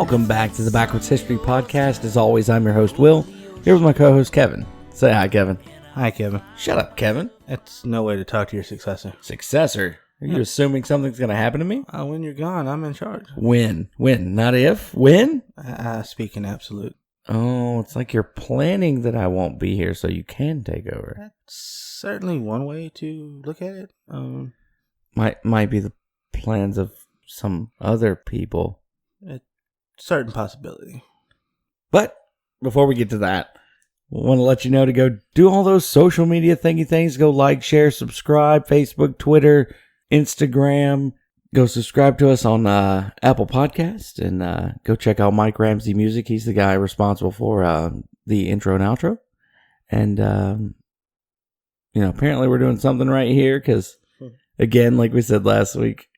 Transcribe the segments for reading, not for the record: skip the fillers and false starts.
Welcome back to the Backwards History Podcast. As always, I'm your host, Will. Here with my co-host, Kevin. Say hi, Kevin. Hi, Kevin. Shut up, Kevin. That's no way to talk to your successor. Successor? Are you assuming something's going to happen to me? When you're gone, I'm in charge. When? Not if? When? Speak in absolute. Oh, it's like you're planning that I won't be here so you can take over. That's certainly one way to look at it. Might be the plans of some other people. A certain possibility. But before we get to that, we want to let you know to go do all those social media thingy things. Go like, share, subscribe, Facebook, Twitter, Instagram. Go subscribe to us on Apple Podcast and go check out Mike Ramsey Music. He's the guy responsible for the intro and outro. And, apparently we're doing something right here because, again, like we said last week,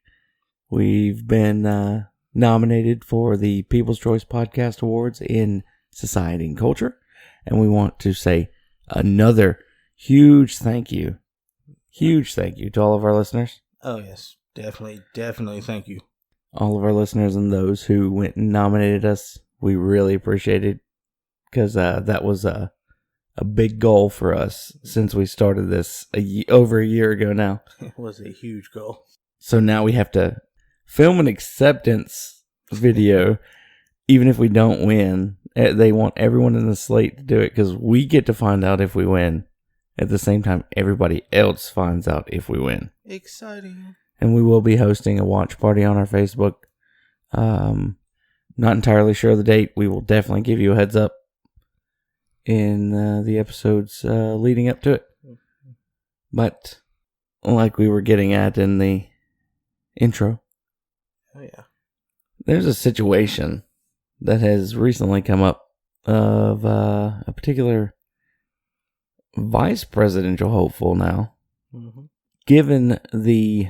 we've been nominated for the People's Choice Podcast Awards in Society and Culture. And we want to say another huge thank you to all of our listeners. Oh, yes. Definitely thank you. All of our listeners and those who went and nominated us. We really appreciate it because that was a big goal for us since we started this over a year ago now. It was a huge goal. So now we have to film an acceptance video, even if we don't win. They want everyone in the slate to do it because we get to find out if we win. At the same time, everybody else finds out if we win. Exciting. And we will be hosting a watch party on our Facebook. Not entirely sure of the date. We will definitely give you a heads up in the episodes leading up to it. But like we were getting at in the intro. Oh, yeah. There's a situation that has recently come up of a particular vice presidential hopeful now. Mm-hmm. Given the,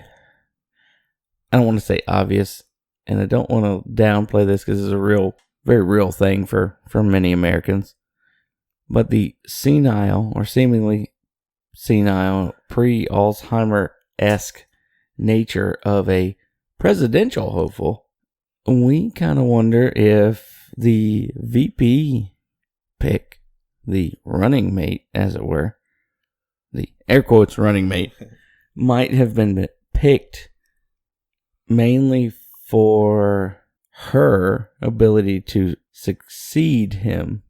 I don't want to say obvious, and I don't want to downplay this because it's a very real thing for many Americans, but the senile or seemingly senile pre-Alzheimer-esque nature of a presidential hopeful, we kind of wonder if the VP pick, the running mate, as it were, the air quotes running mate, might have been picked mainly for her ability to succeed him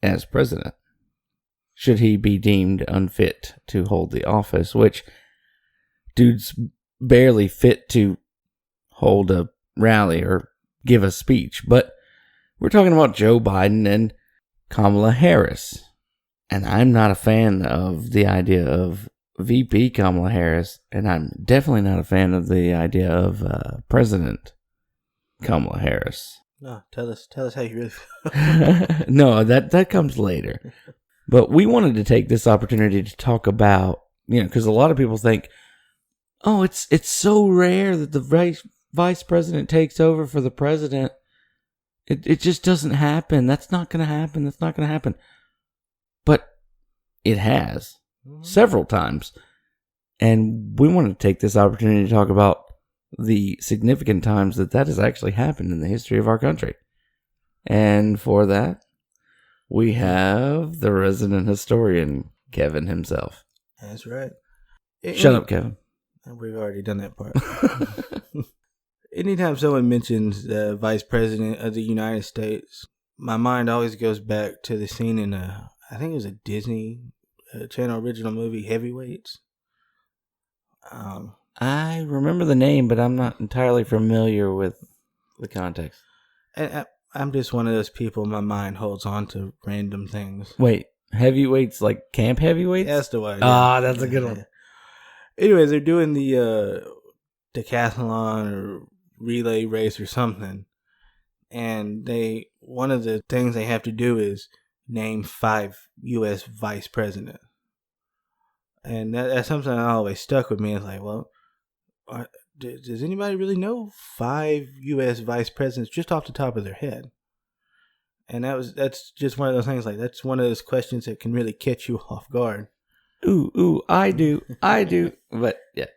as president, should he be deemed unfit to hold the office, which dude's barely fit to hold a rally or give a speech. But we're talking about Joe Biden and Kamala Harris. And I'm not a fan of the idea of VP Kamala Harris, and I'm definitely not a fan of the idea of President Kamala Harris. No, tell us how you really feel. No, that comes later. But we wanted to take this opportunity to talk about, because a lot of people think, oh, it's so rare that the vice president takes over for the president. It just doesn't happen. That's not going to happen. But it has several times. And we want to take this opportunity to talk about the significant times that has actually happened in the history of our country. And for that, we have the resident historian, Kevin himself. That's right. Shut up, Kevin. We've already done that part. Anytime someone mentions the Vice President of the United States, my mind always goes back to the scene in I think it was a Disney Channel original movie, Heavyweights. I remember the name, but I'm not entirely familiar with the context. I'm just one of those people, my mind holds on to random things. Wait, Heavyweights like Camp Heavyweights? That's the way. Ah, that's a good one. Anyways, they're doing the decathlon or relay race or something, and one of the things they have to do is name 5 U.S. vice presidents, and that's something that always stuck with me. It's like, well, does anybody really know 5 U.S. vice presidents just off the top of their head? And that's just one of those things. Like, that's one of those questions that can really catch you off guard. Ooh, I do. But yeah,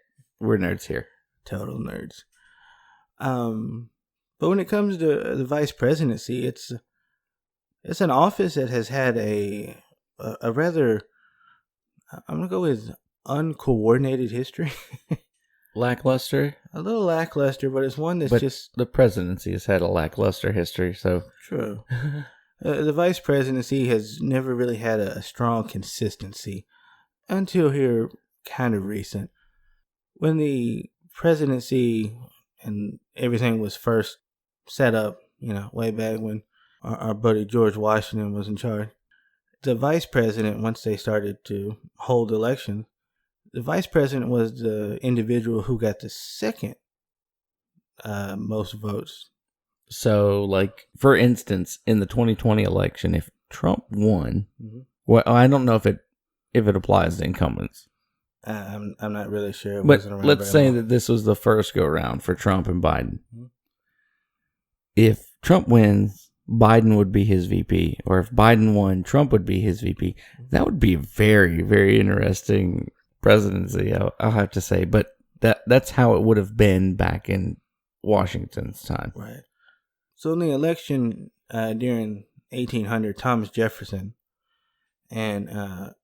we're nerds here. Total nerds. But when it comes to the vice presidency, it's an office that has had a rather, I'm gonna go with uncoordinated history. Lackluster? A little lackluster, but it's one that's But just the presidency has had a lackluster history, so... true. The vice presidency has never really had a strong consistency until here, kind of recent. When the presidency and everything was first set up, way back when our buddy George Washington was in charge, the vice president, once they started to hold elections, the vice president was the individual who got the second most votes. So, like, for instance, in the 2020 election, if Trump won, well, I don't know if it applies to incumbents. I'm not really sure. But let's say that this was the first go round for Trump and Biden. If Trump wins, Biden would be his VP, or if Biden won, Trump would be his VP. That would be a very, very interesting presidency, I'll have to say. But that's how it would have been back in Washington's time. Right. So in the election during 1800, Thomas Jefferson and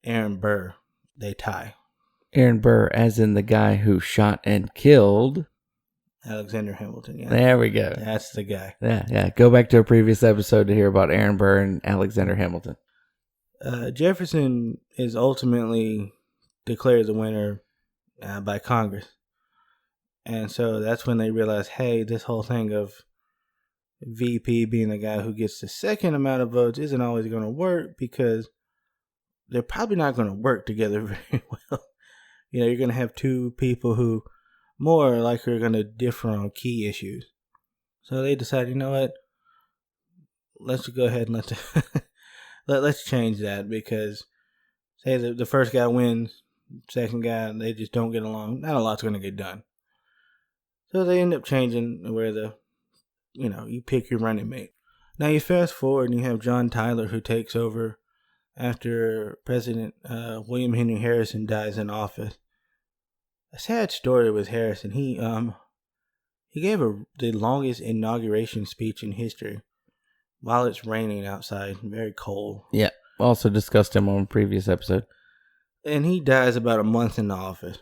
Aaron Burr, they tie. Aaron Burr, as in the guy who shot and killed Alexander Hamilton. Yeah. There we go. That's the guy. Yeah. Go back to a previous episode to hear about Aaron Burr and Alexander Hamilton. Jefferson is ultimately declared the winner by Congress. And so that's when they realized, hey, this whole thing of VP being the guy who gets the second amount of votes isn't always going to work, because they're probably not going to work together very well. You're going to have two people who more likely are going to differ on key issues. So they decided, you know what? Let's go ahead and let's change that, because say the first guy wins, second guy, they just don't get along. Not a lot's going to get done. So they end up changing where you pick your running mate. Now you fast forward and you have John Tyler, who takes over after President William Henry Harrison dies in office. A sad story with Harrison. He gave the longest inauguration speech in history while it's raining outside, very cold. Yeah, also discussed him on a previous episode. And he dies about a month in the office.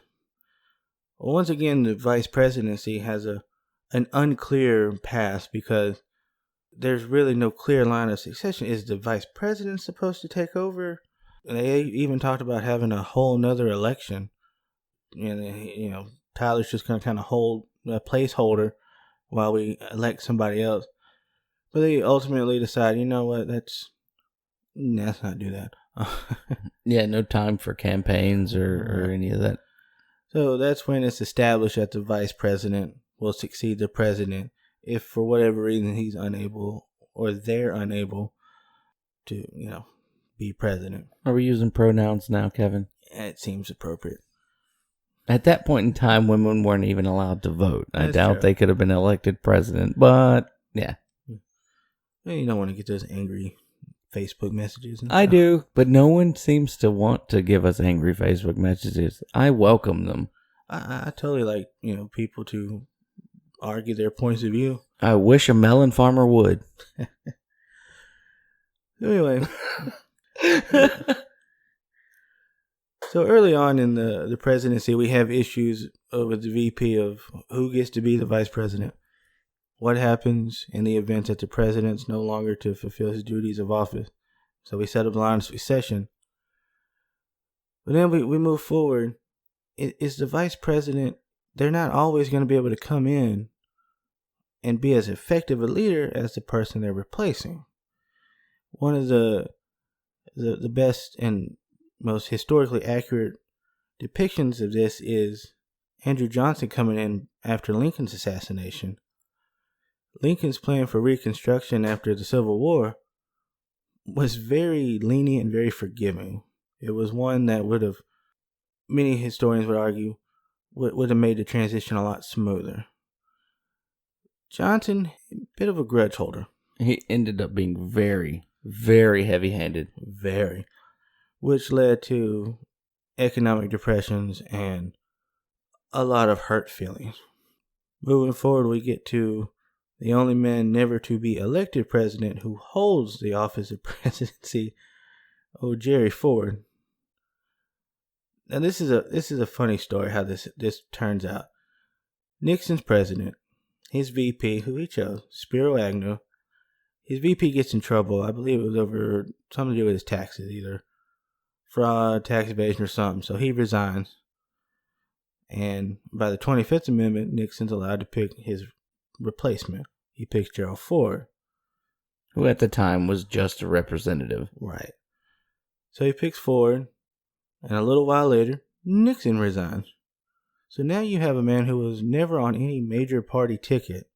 Well, once again, the vice presidency has an unclear path, because there's really no clear line of succession. Is the vice president supposed to take over? And they even talked about having a whole nother election. And, Tyler's just going to kind of hold a placeholder while we elect somebody else. But they ultimately decide, you know what, let's not do that. Yeah, no time for campaigns or any of that. So that's when it's established that the vice president will succeed the president if for whatever reason he's unable, or they're unable to, be president. Are we using pronouns now, Kevin? It seems appropriate. At that point in time, women weren't even allowed to vote. I doubt true. they could have been elected president, but yeah. You don't want to get those angry Facebook messages. I do, but no one seems to want to give us angry Facebook messages. I welcome them. I totally like, people to argue their points of view. I wish a melon farmer would. Anyway. So early on in the presidency, we have issues with the VP of who gets to be the vice president. What happens in the event that the president's no longer to fulfill his duties of office? So we set up the line of succession. But then we move forward. Is the vice president, they're not always going to be able to come in and be as effective a leader as the person they're replacing. One of the best and most historically accurate depictions of this is Andrew Johnson coming in after Lincoln's assassination. Lincoln's plan for Reconstruction after the Civil War was very lenient and very forgiving. It was one that would have, many historians would argue, would have made the transition a lot smoother. Johnson, a bit of a grudge holder. He ended up being very, very heavy-handed. Very. Which led to economic depressions and a lot of hurt feelings. Moving forward, we get to the only man never to be elected president who holds the office of presidency, Jerry Ford. Now this is a funny story how this turns out. Nixon's president, his VP, who he chose, Spiro Agnew, his VP gets in trouble. I believe it was over something to do with his taxes, either fraud, tax evasion, or something. So he resigns. And by the 25th Amendment, Nixon's allowed to pick his replacement. He picks Gerald Ford, who at the time was just a representative. Right. So he picks Ford, and a little while later, Nixon resigns. So now you have a man who was never on any major party ticket,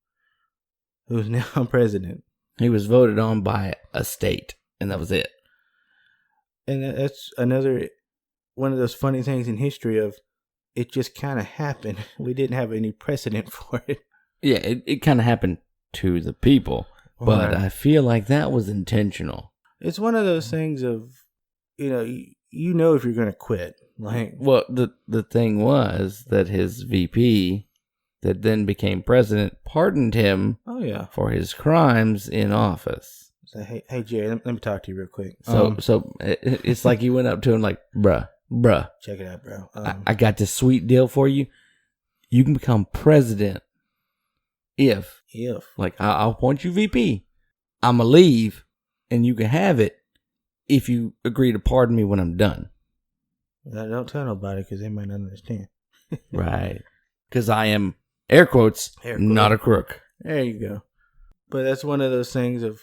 who's now president. He was voted on by a state, and that was it. And that's another one of those funny things in history of it just kind of happened. We didn't have any precedent for it. Yeah, it kind of happened to the people, but I feel like that was intentional. It's one of those things of, you know if you're going to quit. Like, well, the thing was that his VP that then became president pardoned him for his crimes in office. So, hey Jerry, let me talk to you real quick. So it's like he went up to him like, bruh, check it out, bro. I got this sweet deal for you. You can become president if like I'll appoint you VP. I'ma leave and you can have it if you agree to pardon me when I'm done. Don't tell nobody because they might not understand. Right. Because I am, air quotes, not a crook. There you go. But that's one of those things of,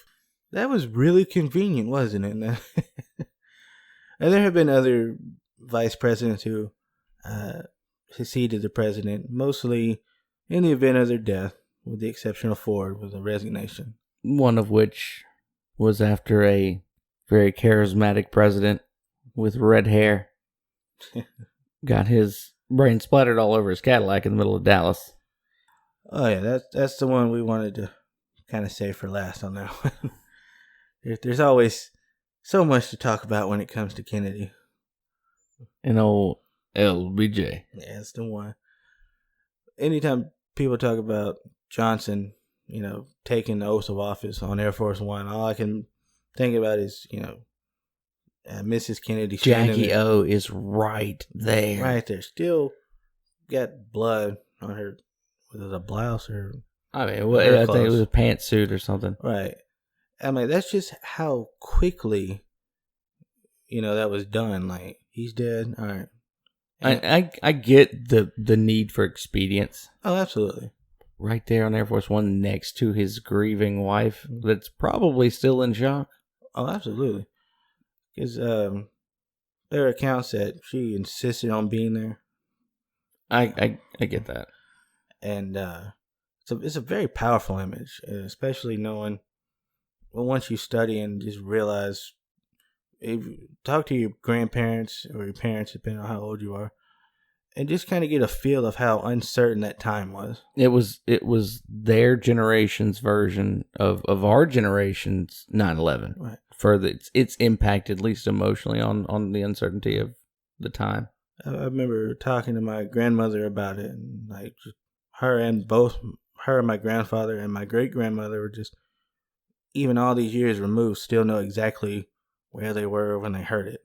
that was really convenient, wasn't it? And there have been other vice presidents who succeeded the president, mostly in the event of their death, with the exception of Ford, with a resignation. One of which was after a very charismatic president with red hair got his brain splattered all over his Cadillac in the middle of Dallas. Oh yeah, that's the one we wanted to kind of save for last on that one. There's always so much to talk about when it comes to Kennedy. And old LBJ. Yeah, that's the one. Anytime people talk about Johnson, taking the oath of office on Air Force One, all I can think about is, Mrs. Kennedy. Jackie O is right there. Right there. Still got blood on her. Was it a blouse or? I think it was a pantsuit or something. Right. I mean, that's just how quickly, that was done. Like, he's dead. All right. I get the need for expedience. Oh, absolutely. Right there on Air Force One next to his grieving wife that's probably still in shock. Oh, absolutely. Because there are accounts that she insisted on being there. I get that. And so it's a very powerful image, especially knowing, once you study and just realize, if you talk to your grandparents or your parents, depending on how old you are, and just kind of get a feel of how uncertain that time was. It was their generation's version of our generation's 9/11. Right. Further, it's impacted, at least emotionally, on the uncertainty of the time. I remember talking to my grandmother about it, and like her and my grandfather and my great grandmother were just, even all these years removed, still know exactly where they were when they heard it.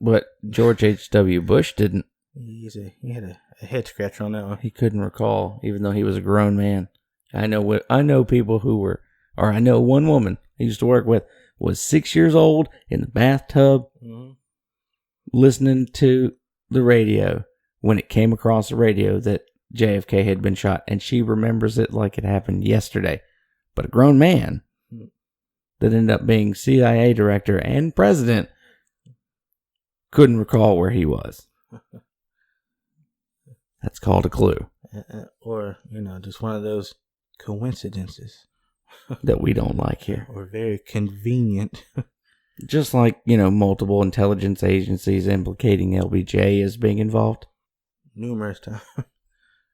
But George H.W. Bush didn't. He had a head scratcher on that one. He couldn't recall, even though he was a grown man. I know people who were, or I know one woman I used to work with was 6 years old in the bathtub, listening to the radio when it came across the radio that JFK had been shot, and she remembers it like it happened yesterday. But a grown man that ended up being CIA director and president couldn't recall where he was. That's called a clue. Or, just one of those coincidences that we don't like here. Or very convenient. Just like, multiple intelligence agencies implicating LBJ as being involved. Numerous times.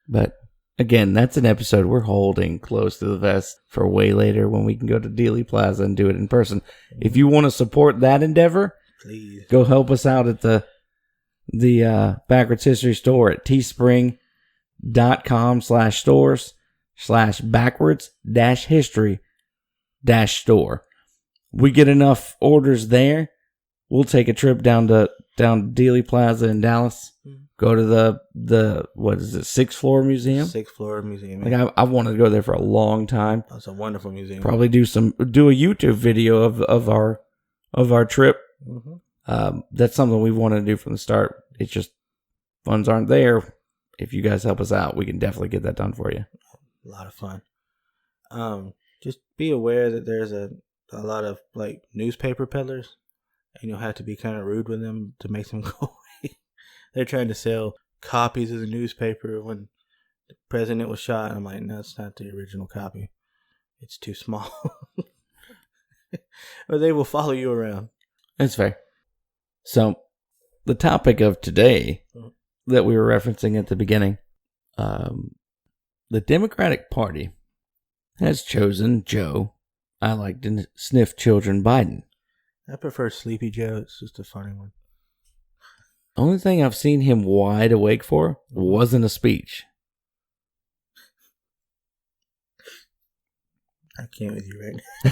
But again, that's an episode we're holding close to the vest for way later when we can go to Dealey Plaza and do it in person. If you want to support that endeavor, please go help us out at the Backwards History store at teespring.com/stores. facebook.com/backwards-history-store. We get enough orders there, we'll take a trip down to Dealey Plaza in Dallas. Go to the what is it, 6th floor museum? 6th floor museum. Like I've wanted to go there for a long time. That's a wonderful museum. Probably do a YouTube video of our trip. Mm-hmm. That's something we wanted to do from the start. It's just funds aren't there. If you guys help us out, we can definitely get that done for you. A lot of fun. Just be aware that there's a lot of like newspaper peddlers, and you'll have to be kind of rude with them to make them go away. They're trying to sell copies of the newspaper when the president was shot. I'm like, no, it's not the original copy. It's too small. Or they will follow you around. That's fair. So, the topic of today that we were referencing at the beginning, the Democratic Party has chosen Joe, I like to sniff children, Biden. I prefer Sleepy Joe. It's just a funny one. Only thing I've seen him wide awake for wasn't a speech. I can't with you right now.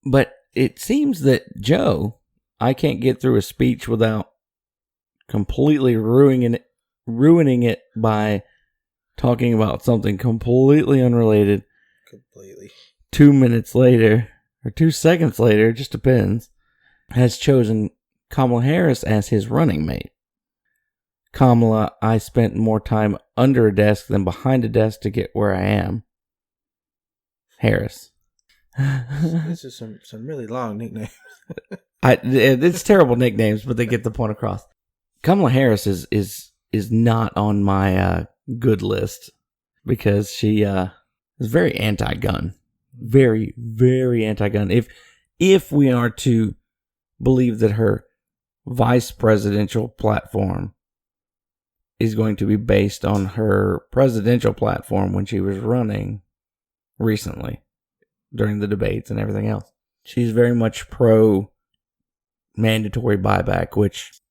But it seems that Joe, I can't get through a speech without completely ruining it by talking about something completely unrelated. Completely. 2 minutes later, or 2 seconds later, just depends, has chosen Kamala Harris as his running mate. Kamala, I spent more time under a desk than behind a desk to get where I am. Harris. This is some really long nicknames. It's terrible nicknames, but they get the point across. Kamala Harris is not on my good list because she is very anti-gun, very, very anti-gun. If we are to believe that her vice presidential platform is going to be based on her presidential platform when she was running recently during the debates and everything else. She's very much pro mandatory buyback, which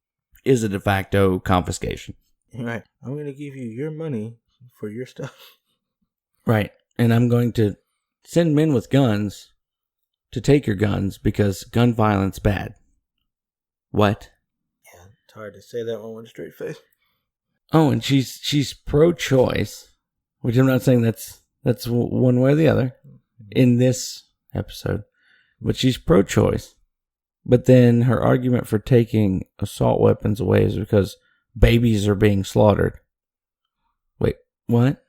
is a de facto confiscation. Right. I'm going to give you your money for your stuff. Right. And I'm going to send men with guns to take your guns because gun violence bad. What? Yeah, it's hard to say that one with a straight face. Oh, and she's pro-choice, which I'm not saying that's one way or the other in this episode, but she's pro-choice. But then her argument for taking assault weapons away is because babies are being slaughtered. Wait, what?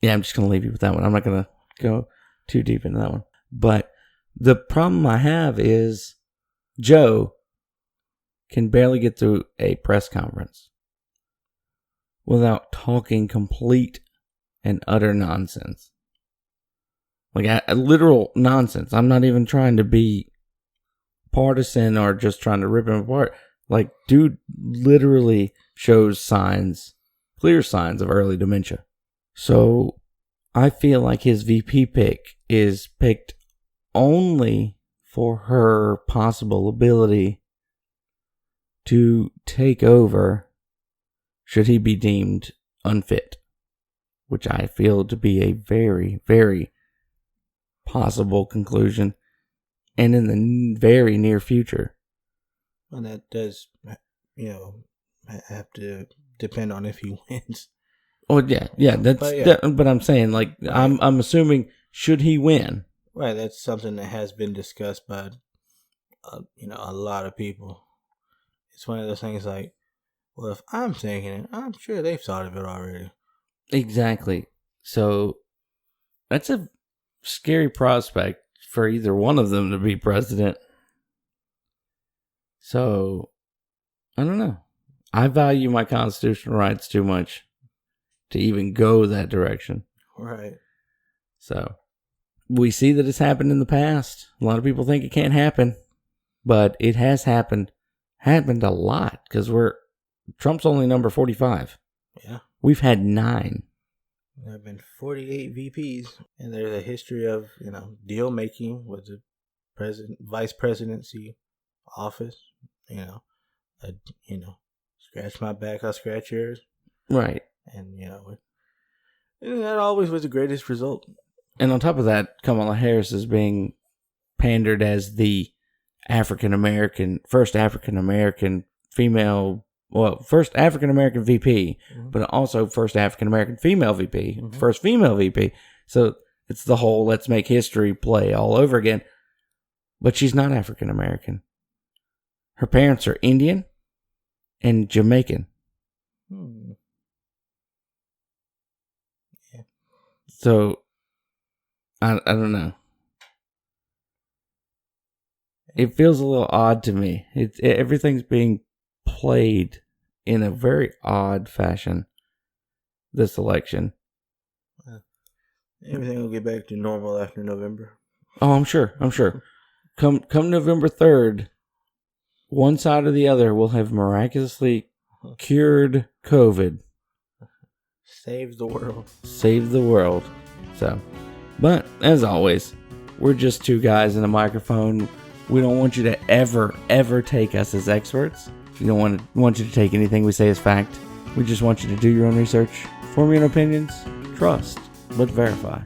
Yeah, I'm just going to leave you with that one. I'm not going to go too deep into that one. But the problem I have is Joe can barely get through a press conference without talking complete and utter nonsense. Like a literal nonsense. I'm not even trying to be partisan or just trying to rip him apart. Like, dude literally shows clear signs of early dementia. So I feel like his VP pick is picked only for her possible ability to take over should he be deemed unfit, which I feel to be a very, very possible conclusion and in the very near future. Well, that does, have to depend on if he wins. Oh yeah, but I'm saying, like, right. I'm assuming should he win, right? That's something that has been discussed by, a lot of people. It's one of those things like, well, if I'm thinking it, I'm sure they've thought of it already. Exactly. So that's a scary prospect for either one of them to be president. So I don't know. I value my constitutional rights too much to even go that direction. Right. So we see that it's happened in the past. A lot of people think it can't happen, but it has happened a lot because Trump's only number 45. Yeah. We've had 9. There have been 48 VPs, and there's a history of, deal making with the vice presidency office, scratch my back, I'll scratch yours. Right. And, and that always was the greatest result. And on top of that, Kamala Harris is being pandered as the first African American female, first African American VP, but also first African American female VP, first female VP. So it's the whole let's make history play all over again. But she's not African American. Her parents are Indian and Jamaican. Yeah. So I don't know. It feels a little odd to me. Everything's being played in a very odd fashion this election. Everything will get back to normal after November. Oh, I'm sure. Come November 3rd, one side or the other will have miraculously cured COVID. Save the world. Save the world. So, but as always, we're just two guys in a microphone. We don't want you to ever take us as experts. We don't want you to take anything we say as fact. We just want you to do your own research, form your own opinions, trust, but verify.